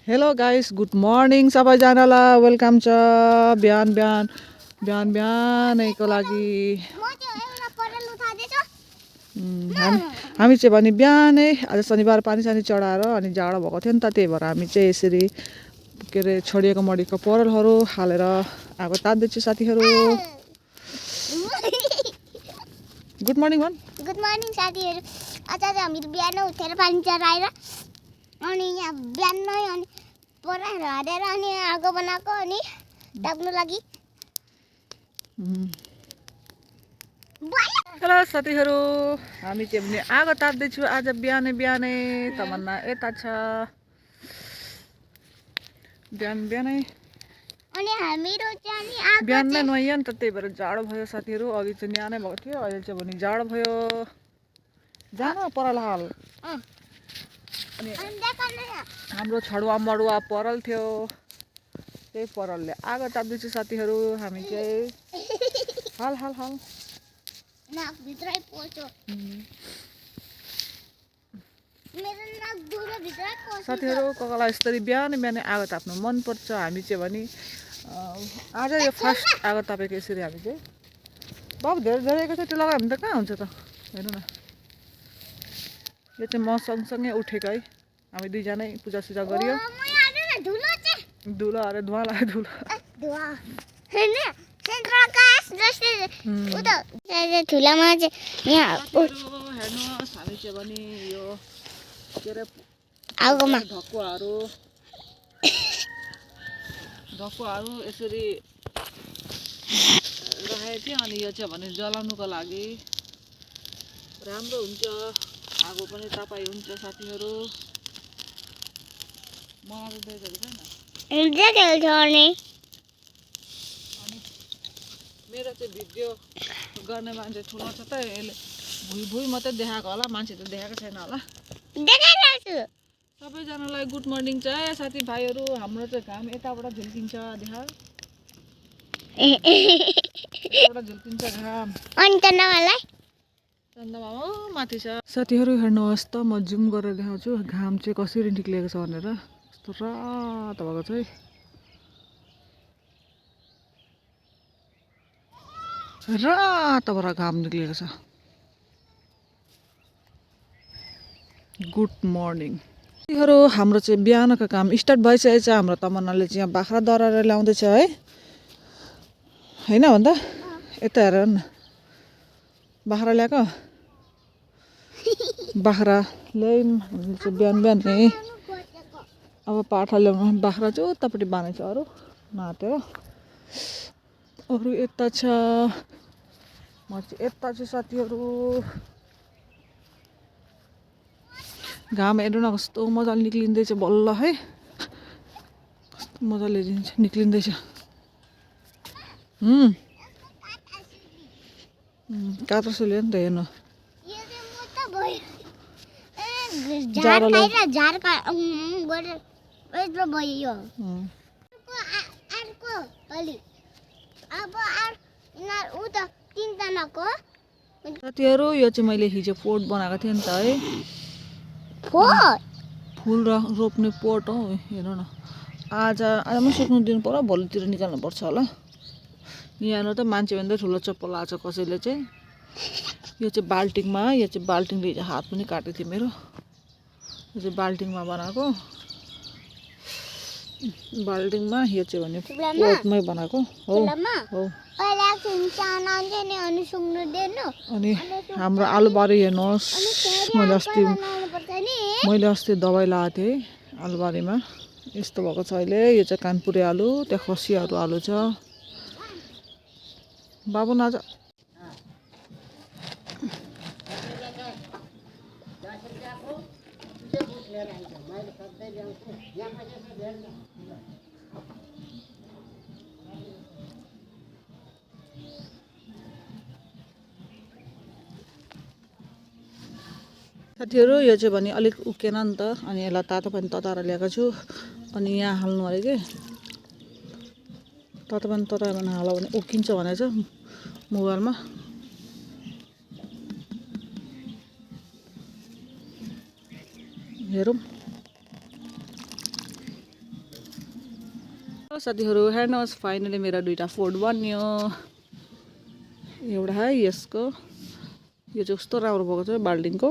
Hello guys, good morning सबैजनालाई। Welcome छ बिहान बिहान बिहान बिहानैको लागि। हामी चाहिँ भने बिहानै आज शनिबार पानी सानी चढाएर अनि जाडो भएको थियो नि त, त्यही भएर हामी चाहिँ यसरी के अरे छोडिएको मडीको परलहरू हालेर आगो ताप्दैछु साथीहरू। गुड मर्निङ भन्। गुड मर्निङ साथीहरू। आज चाहिँ हामीहरू बिहान उठेर पानी चढाएर अनि यहाँ बिहानै अनि पराहरू हालेर अनि आगो बनाएको अनि ताप्नु लागि। हेलो साथीहरू, हामी चाहिँ भने आगो ताप्दैछु आज बिहानै बिहानै। तमन्ना यता छ बिहान बिहानै अनि हामीहरू चाहिँ नि आगो बिहान नै नुहाइयो नि त, त्यही भएर जाडो भयो साथीहरू। अघि चाहिँ न्यानै भएको थियो, अहिले चाहिँ भने जाडो भयो। जान परल हाल। अनि हाम्रो छडुवा मडुवा परल थियो, त्यही परलले आगो ताप्दैछु साथीहरू। हामी चाहिँ हाल हाल हाल नाकभित्रै पस्यो। मेरो नाक दुलोभित्रै पस्यो साथीहरू। कोही बेला यसरी बिहान बिहानै आगो ताप्नु मनपर्छ। हामी चाहिँ भने आज यो फर्स्ट आगो तापेको यसरी हामी चाहिँ। बाबु धेरै धेरै एकैचोटि लगायो भने त कहाँ हुन्छ त, हेर्नु न। यो चाहिँ म सँगसँगै उठेको है, हामी दुईजनै पूजासुजा गरियो। धुलो अरे धुवा लाग्यो, धुलो ठुलामा चाहिँ यहाँ हेर्नुहोस्, हामी चाहिँ भने यो के अरे आगोमा ढकुवाहरू यसरी राखेको थियो। अनि यो चाहिँ भने जलाउनुको लागि राम्रो हुन्छ, आगो पनि तपाई हुन्छ साथीहरू। मेरो चाहिँ भिडियो गर्ने मान्छे ठुलो छ त, यसले भुइँ भुइँ मात्रै देखाएको होला, मान्छे त देखाएको छैन होला। सबैजनालाई गुड मर्निङ छ है साथीभाइहरू। हाम्रो चाहिँ घाम यताबाट झुल्किन्छ, देखा यताबाट झुल्किन्छ घाम। अनि चन्द्रमालाई चन्द्रमा माथि छ साथीहरू। हेर्नुहोस् त, म जुम गरेर देखाउँछु घाम चाहिँ कसरी निक्लिएको छ भनेर। यस्तो रातो भएको छ है। रातोबाट घाम निक्लिएको छ। गुड मर्निङ साथीहरू। हाम्रो चाहिँ बिहानको काम स्टार्ट भइसकेको छ। हाम्रो तमन्नाले चाहिँ यहाँ बाख्रा दराएर ल्याउँदैछ है, होइन भन्दा यता हेर न, बाख्रा ल्याएको। बाख्रा ल्यायौँ हामीले चाहिँ बिहान बिहानै। अब पाठा ल्याउनु, बाख्रा चाहिँ उतापट्टि बाँधेको छ अरू नाटेर। अरू यता छ, म चाहिँ यता छु साथीहरू। घाम हेर्नु न कस्तो मजाले निक्लिँदैछ बल्ल है, कस्तो मजाले निक्लिँदैछ। कात्रो सुल्यो नि त, हेर्नु साथीहरू। यो चाहिँ मैले हिजो पोट बनाएको थिएँ नि त है, फुल रोप्ने पोट हो। हेर्नु न, आज पनि सुक्नु दिनु पर्यो, भोलितिर निकाल्नु पर्छ होला। यहाँ त मान्छे भन्दा ठुलो चप्पल आएको छ कसैले चाहिँ। यो चाहिँ बाल्टिङमा, यो चाहिँ बाल्टिङले हिजो हात पनि काटेको थियो मेरो। यो चाहिँ बाल्टिङमा बनाएको, बाल्टिङमा। यो चाहिँ भने पोटमै बनाएको हो। अनि हाम्रो आलुबारी हेर्नुहोस्, मैले अस्ति दबाई लगाएको थिएँ आलुबारीमा, यस्तो भएको छ अहिले। यो चाहिँ कानपुरे आलु, त्यहाँ खसीहरू आलु छ। बाबु नाज साथीहरू। यो चाहिँ भने अलिक उकेन नि त, अनि यसलाई तातो पानी तताएर ल्याएको छु। अनि यहाँ हाल्नु अरे कि तातो पानी ततायो भने हाल्यो भने उकिन्छ भनेछ मोबाइलमा। हेरौँ साथीहरू हेर्नुहोस् फाइनली मेरो 2टा फोर्ट बन्यो। एउटा है यसको, यो चाहिँ कस्तो राम्रो भएको छ बाल्टिङको।